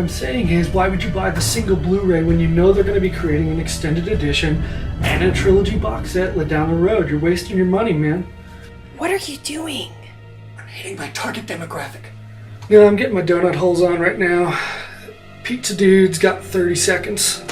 I'm saying is, why would you buy the single Blu-ray when you know they're going to be creating an extended edition and a trilogy box set down the road? You're wasting your money, man. What are you doing? I'm hitting my target demographic. You know, I'm getting my donut holes on right now. Pizza dude's got 30 seconds.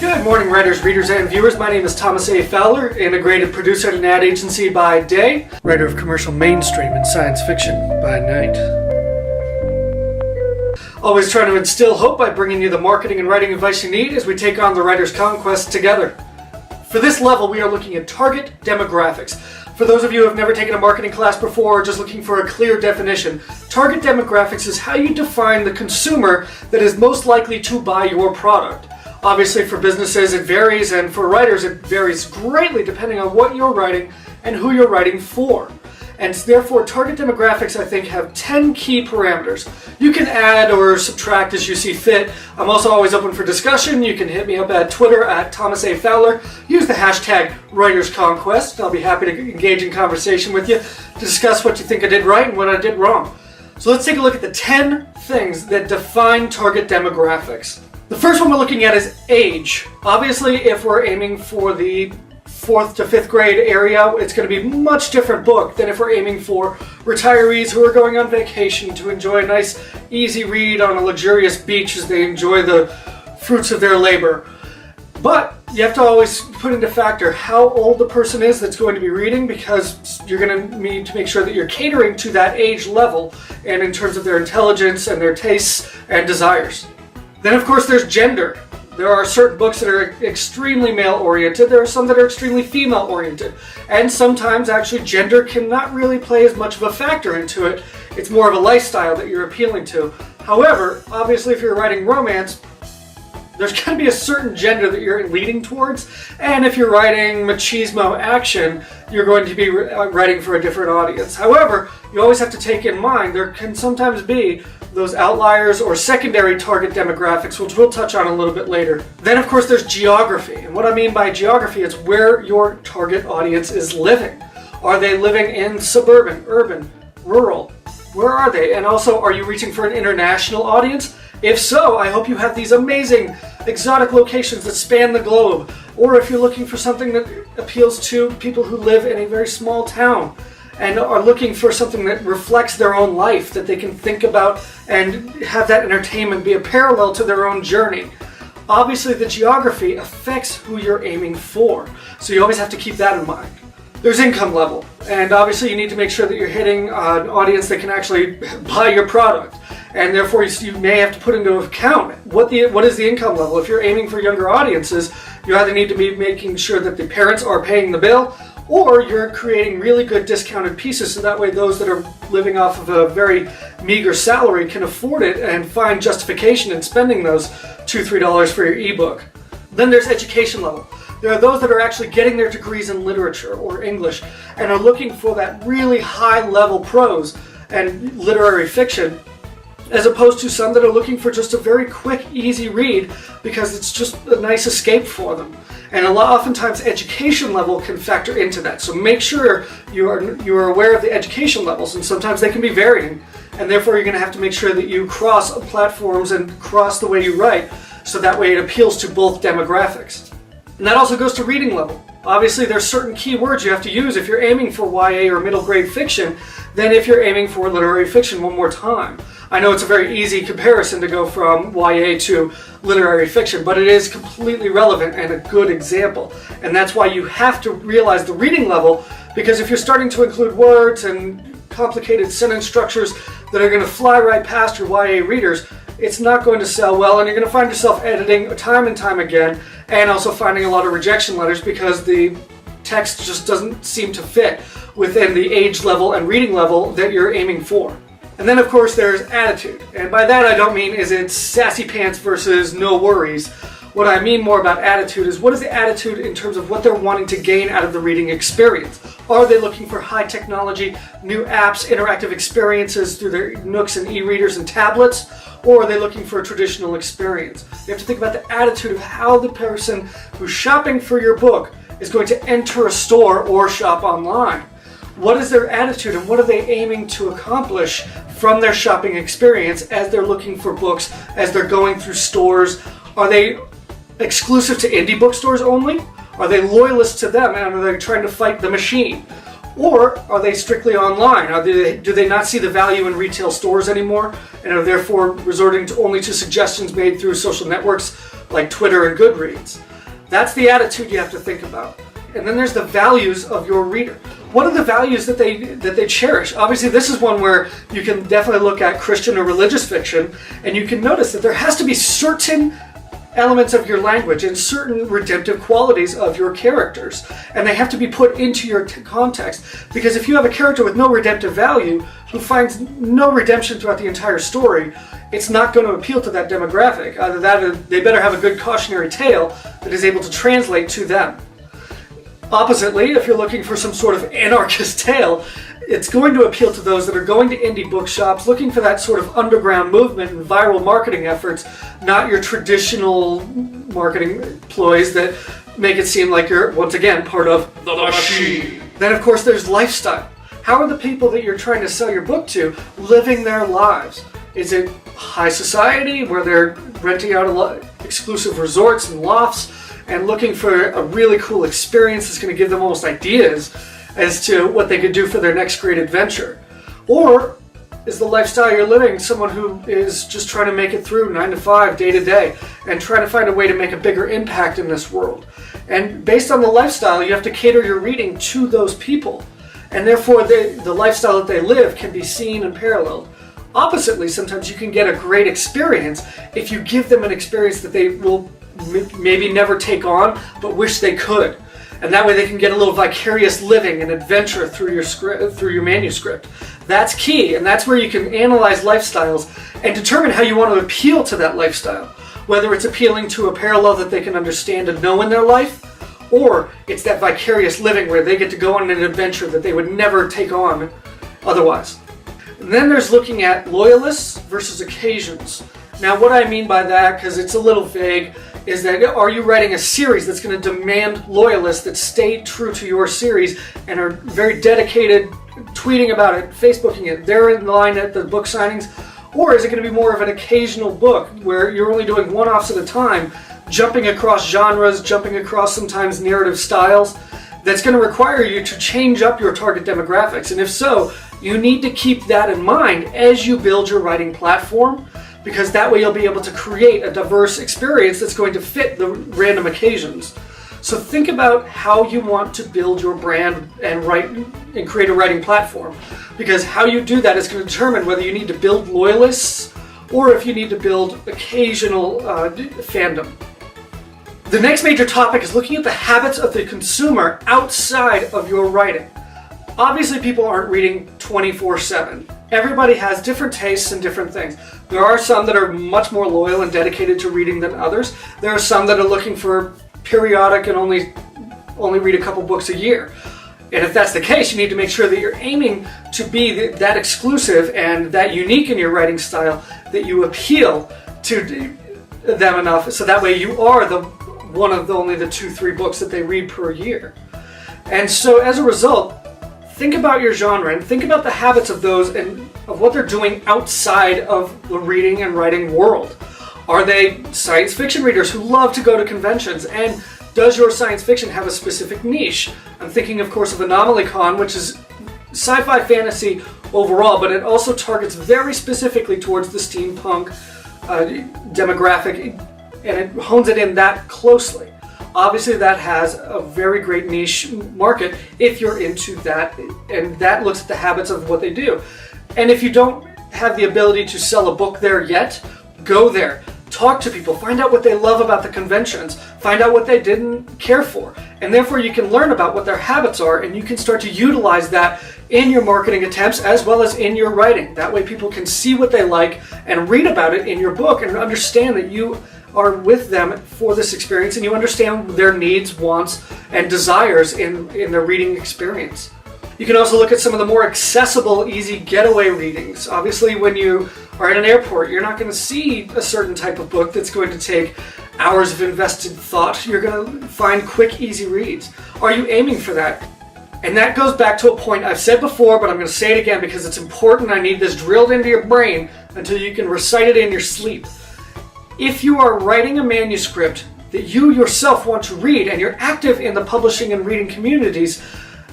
Good morning, writers, readers, and viewers. My name is Thomas A. Fowler, integrated producer at an ad agency by day, writer of commercial mainstream and science fiction by night. Always trying to instill hope by bringing you the marketing and writing advice you need as we take on the writer's conquest together. For this level, we are looking at target demographics. For those of you who have never taken a marketing class before or just looking for a clear definition, target demographics is how you define the consumer that is most likely to buy your product. Obviously, for businesses it varies, and for writers it varies greatly depending on what you're writing and who you're writing for. And therefore, target demographics, I think, have 10 key parameters. You can add or subtract as you see fit. I'm also always open for discussion. You can hit me up at Twitter at Thomas A. Fowler. Use the hashtag WritersConquest. I'll be happy to engage in conversation with you to discuss what you think I did right and what I did wrong. So let's take a look at the 10 things that define target demographics. The first one we're looking at is age. Obviously, if we're aiming for the 4th to 5th grade area, it's going to be a much different book than if we're aiming for retirees who are going on vacation to enjoy a nice, easy read on a luxurious beach as they enjoy the fruits of their labor. But you have to always put into factor how old the person is that's going to be reading, because you're going to need to make sure that you're catering to that age level and in terms of their intelligence and their tastes and desires. Then, of course, there's gender. There are certain books that are extremely male-oriented. There are some that are extremely female-oriented. And sometimes, actually, gender cannot really play as much of a factor into it. It's more of a lifestyle that you're appealing to. However, obviously, if you're writing romance, there's going to be a certain gender that you're leading towards. And if you're writing machismo action, you're going to be writing for a different audience. However, you always have to take in mind there can sometimes be those outliers or secondary target demographics, which we'll touch on a little bit later. Then, of course, there's geography. And what I mean by geography is where your target audience is living. Are they living in suburban, urban, rural? Where are they? And also, are you reaching for an international audience? If so, I hope you have these amazing exotic locations that span the globe. Or if you're looking for something that appeals to people who live in a very small town and are looking for something that reflects their own life, that they can think about and have that entertainment be a parallel to their own journey. Obviously, the geography affects who you're aiming for, so you always have to keep that in mind. There's income level, and obviously you need to make sure that you're hitting an audience that can actually buy your product, and therefore you may have to put into account what is the income level. If you're aiming for younger audiences, you either need to be making sure that the parents are paying the bill, or you're creating really good discounted pieces so that way those that are living off of a very meager salary can afford it and find justification in spending those $2, $3 for your ebook. Then there's education level. There are those that are actually getting their degrees in literature or English and are looking for that really high-level prose and literary fiction, as opposed to some that are looking for just a very quick, easy read because it's just a nice escape for them. And oftentimes education level can factor into that. So make sure you are aware of the education levels, and sometimes they can be varying. And therefore you're going to have to make sure that you cross platforms and cross the way you write, so that way it appeals to both demographics. And that also goes to reading level. Obviously, there's certain keywords you have to use if you're aiming for YA or middle grade fiction than if you're aiming for literary fiction one more time. I know it's a very easy comparison to go from YA to literary fiction, but it is completely relevant and a good example. And that's why you have to realize the reading level, because if you're starting to include words and complicated sentence structures that are going to fly right past your YA readers, it's not going to sell well, and you're going to find yourself editing time and time again, and also finding a lot of rejection letters because the text just doesn't seem to fit within the age level and reading level that you're aiming for. And then of course there's attitude, and by that I don't mean is it sassy pants versus no worries. What I mean more about attitude is, what is the attitude in terms of what they're wanting to gain out of the reading experience? Are they looking for high technology, new apps, interactive experiences through their Nooks and e-readers and tablets? Or are they looking for a traditional experience? You have to think about the attitude of how the person who's shopping for your book is going to enter a store or shop online. What is their attitude and what are they aiming to accomplish from their shopping experience as they're looking for books, as they're going through stores? Are they exclusive to indie bookstores only? Are they loyalists to them and are they trying to fight the machine? Or are they strictly online? Do they not see the value in retail stores anymore and are therefore resorting only to suggestions made through social networks like Twitter and Goodreads? That's the attitude you have to think about. And then there's the values of your reader. What are the values that they cherish? Obviously, this is one where you can definitely look at Christian or religious fiction, and you can notice that there has to be certain elements of your language and certain redemptive qualities of your characters, and they have to be put into your context, because if you have a character with no redemptive value who finds no redemption throughout the entire story, it's not going to appeal to that demographic. Either that or they better have a good cautionary tale that is able to translate to them. Oppositely, if you're looking for some sort of anarchist tale, it's going to appeal to those that are going to indie bookshops, looking for that sort of underground movement and viral marketing efforts, not your traditional marketing ploys that make it seem like you're, once again, part of the machine. Then, of course, there's lifestyle. How are the people that you're trying to sell your book to living their lives? Is it high society, where they're renting out a lot exclusive resorts and lofts and looking for a really cool experience that's going to give them almost ideas as to what they could do for their next great adventure? Or is the lifestyle you're living someone who is just trying to make it through 9 to 5, day to day, and trying to find a way to make a bigger impact in this world? And based on the lifestyle, you have to cater your reading to those people. And therefore, the lifestyle that they live can be seen and paralleled. Oppositely, sometimes you can get a great experience if you give them an experience that they will maybe never take on, but wish they could. And that way they can get a little vicarious living and adventure through your script, through your manuscript. That's key, and that's where you can analyze lifestyles and determine how you want to appeal to that lifestyle. Whether it's appealing to a parallel that they can understand and know in their life, or it's that vicarious living where they get to go on an adventure that they would never take on otherwise. And then there's looking at loyalists versus occasions. Now what I mean by that, because it's a little vague, is that are you writing a series that's going to demand loyalists that stay true to your series and are very dedicated, tweeting about it, Facebooking it, they're in line at the book signings? Or is it going to be more of an occasional book where you're only doing one-offs at a time, jumping across genres, jumping across sometimes narrative styles, that's going to require you to change up your target demographics? And if so, you need to keep that in mind as you build your writing platform, because that way you'll be able to create a diverse experience that's going to fit the random occasions. So think about how you want to build your brand and write and create a writing platform, because how you do that is going to determine whether you need to build loyalists or if you need to build occasional fandom. The next major topic is looking at the habits of the consumer outside of your writing. Obviously, people aren't reading 24/7. Everybody has different tastes and different things. There are some that are much more loyal and dedicated to reading than others. There are some that are looking for periodic and only read a couple books a year. And if that's the case, you need to make sure that you're aiming to be that exclusive and that unique in your writing style that you appeal to them enough so that way you are one of only the 2-3 books that they read per year. And so as a result, think about your genre and think about the habits of those and of what they're doing outside of the reading and writing world. Are they science fiction readers who love to go to conventions? And does your science fiction have a specific niche? I'm thinking, of course, of AnomalyCon, which is sci-fi fantasy overall, but it also targets very specifically towards the steampunk demographic, and it hones it in that closely. Obviously that has a very great niche market if you're into that, and that looks at the habits of what they do. And if you don't have the ability to sell a book there yet, go there. Talk to people, find out what they love about the conventions, find out what they didn't care for, and therefore you can learn about what their habits are, and you can start to utilize that in your marketing attempts as well as in your writing. That way people can see what they like and read about it in your book and understand that you are with them for this experience and you understand their needs, wants, and desires in their reading experience. You can also look at some of the more accessible, easy getaway readings. Obviously, when you are at an airport, you're not going to see a certain type of book that's going to take hours of invested thought. You're going to find quick, easy reads. Are you aiming for that? And that goes back to a point I've said before, but I'm going to say it again because it's important. I need this drilled into your brain until you can recite it in your sleep. If you are writing a manuscript that you yourself want to read and you're active in the publishing and reading communities,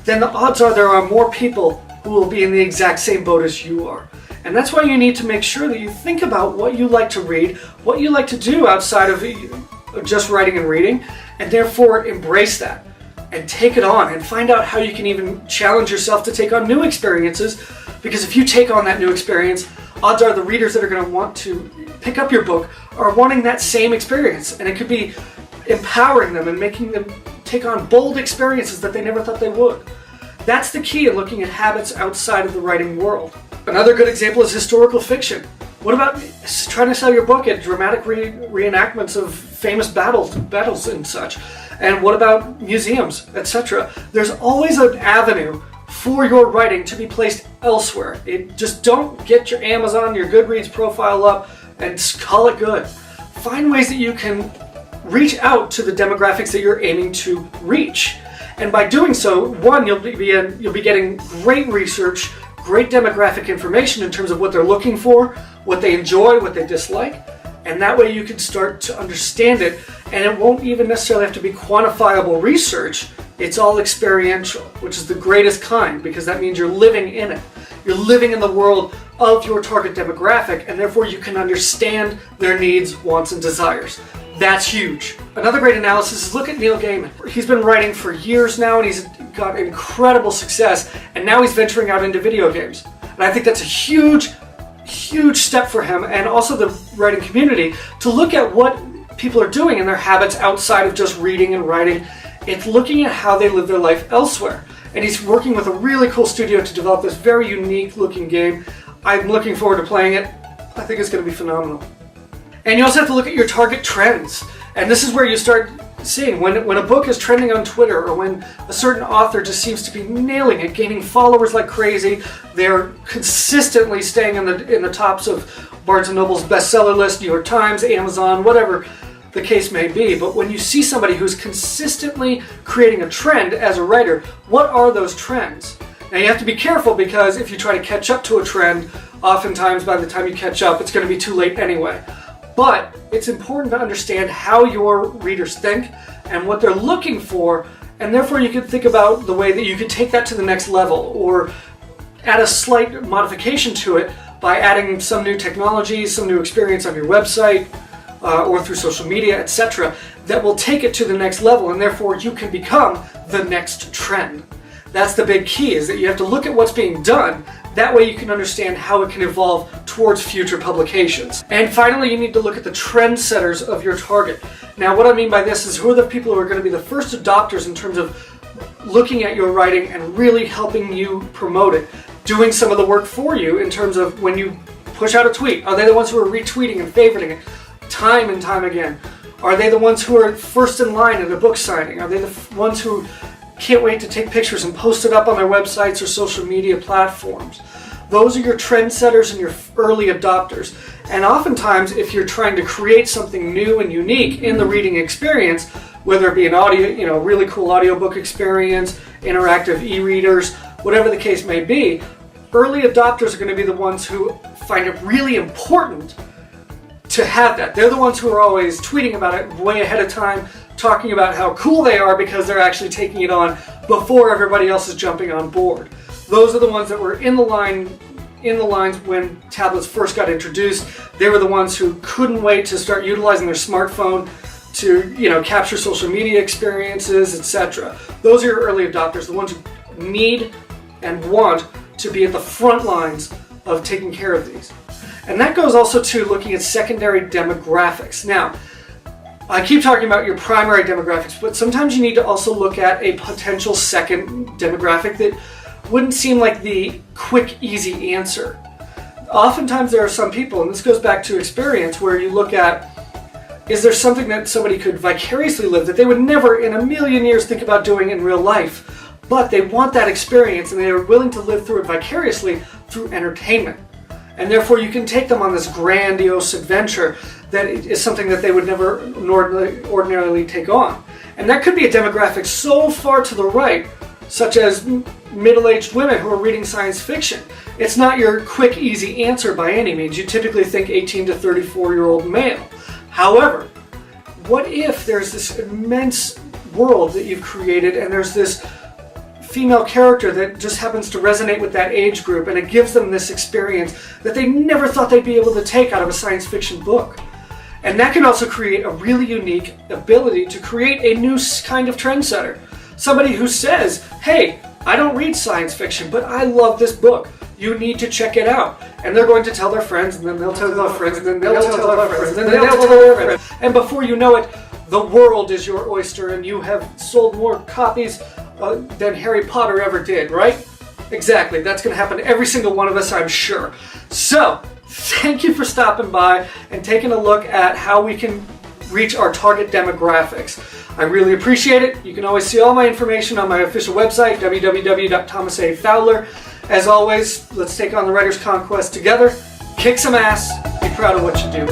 then the odds are there are more people who will be in the exact same boat as you are. And that's why you need to make sure that you think about what you like to read, what you like to do outside of just writing and reading, and therefore embrace that and take it on and find out how you can even challenge yourself to take on new experiences, because if you take on that new experience, odds are the readers that are going to want to pick up your book are wanting that same experience, and it could be empowering them and making them take on bold experiences that they never thought they would. That's the key in looking at habits outside of the writing world. Another good example is historical fiction. What about trying to sell your book at dramatic reenactments of famous battles and such? And what about museums, etc.? There's always an avenue for your writing to be placed elsewhere. Just don't get your Amazon, your Goodreads profile up and call it good. Find ways that you can reach out to the demographics that you're aiming to reach. And by doing so, one, you'll be getting great research, great demographic information in terms of what they're looking for, what they enjoy, what they dislike, and that way you can start to understand it, and it won't even necessarily have to be quantifiable research. It's all experiential, which is the greatest kind, because that means you're living in it. You're living in the world of your target demographic, and therefore you can understand their needs, wants, and desires. That's huge. Another great analysis is look at Neil Gaiman. He's been writing for years now, and he's got incredible success, and now he's venturing out into video games. And I think that's a huge step for him, and also the writing community, to look at what people are doing in their habits outside of just reading and writing. It's looking at how they live their life elsewhere. And he's working with a really cool studio to develop this very unique looking game. I'm looking forward to playing it. I think it's going to be phenomenal. And you also have to look at your target trends. And this is where you start seeing when a book is trending on Twitter, or when a certain author just seems to be nailing it, gaining followers like crazy. They're consistently staying in the tops of Barnes & Noble's bestseller list, New York Times, Amazon, whatever the case may be. But when you see somebody who's consistently creating a trend as a writer, what are those trends? Now you have to be careful, because if you try to catch up to a trend, oftentimes by the time you catch up, it's going to be too late anyway. But it's important to understand how your readers think and what they're looking for, and therefore you can think about the way that you can take that to the next level, or add a slight modification to it by adding some new technology, some new experience on your website, or through social media, etc., that will take it to the next level, and therefore you can become the next trend. That's the big key, is that you have to look at what's being done. That way you can understand how it can evolve towards future publications. And finally, you need to look at the trendsetters of your target. Now, what I mean by this is, who are the people who are going to be the first adopters in terms of looking at your writing and really helping you promote it, doing some of the work for you in terms of when you push out a tweet. Are they the ones who are retweeting and favoriting it time and time again? Are they the ones who are first in line at a book signing? Are they the ones who can't wait to take pictures and post it up on their websites or social media platforms? Those are your trendsetters and your early adopters. And oftentimes, if you're trying to create something new and unique in the reading experience, whether it be an audio, really cool audiobook experience, interactive e-readers, whatever the case may be, early adopters are going to be the ones who find it really important to have that. They're the ones who are always tweeting about it way ahead of time, talking about how cool they are because they're actually taking it on before everybody else is jumping on board. Those are the ones that were in the lines when tablets first got introduced. They were the ones who couldn't wait to start utilizing their smartphone to, capture social media experiences, etc. Those are your early adopters, the ones who need and want to be at the front lines of taking care of these. And that goes also to looking at secondary demographics. Now, I keep talking about your primary demographics, but sometimes you need to also look at a potential second demographic that wouldn't seem like the quick, easy answer. Oftentimes there are some people, and this goes back to experience, where you look at, is there something that somebody could vicariously live that they would never in a million years think about doing in real life, but they want that experience and they are willing to live through it vicariously through entertainment. And therefore you can take them on this grandiose adventure that is something that they would never ordinarily take on. And that could be a demographic so far to the right, such as middle-aged women who are reading science fiction. It's not your quick, easy answer by any means. You typically think 18 to 34-year-old male. However, what if there's this immense world that you've created and there's this female character that just happens to resonate with that age group, and it gives them this experience that they never thought they'd be able to take out of a science fiction book. And that can also create a really unique ability to create a new kind of trendsetter. Somebody who says, hey, I don't read science fiction, but I love this book. You need to check it out. And they're going to tell their friends, and then they'll tell their friends, and then they'll tell their friends, and then they'll tell their friends. And before you know it, the world is your oyster, and you have sold more copies than Harry Potter ever did, right? Exactly. That's going to happen to every single one of us, I'm sure. So, thank you for stopping by and taking a look at how we can reach our target demographics. I really appreciate it. You can always see all my information on my official website, www.thomasafowler. As always, let's take on the Writer's Conquest together. Kick some ass. Be proud of what you do.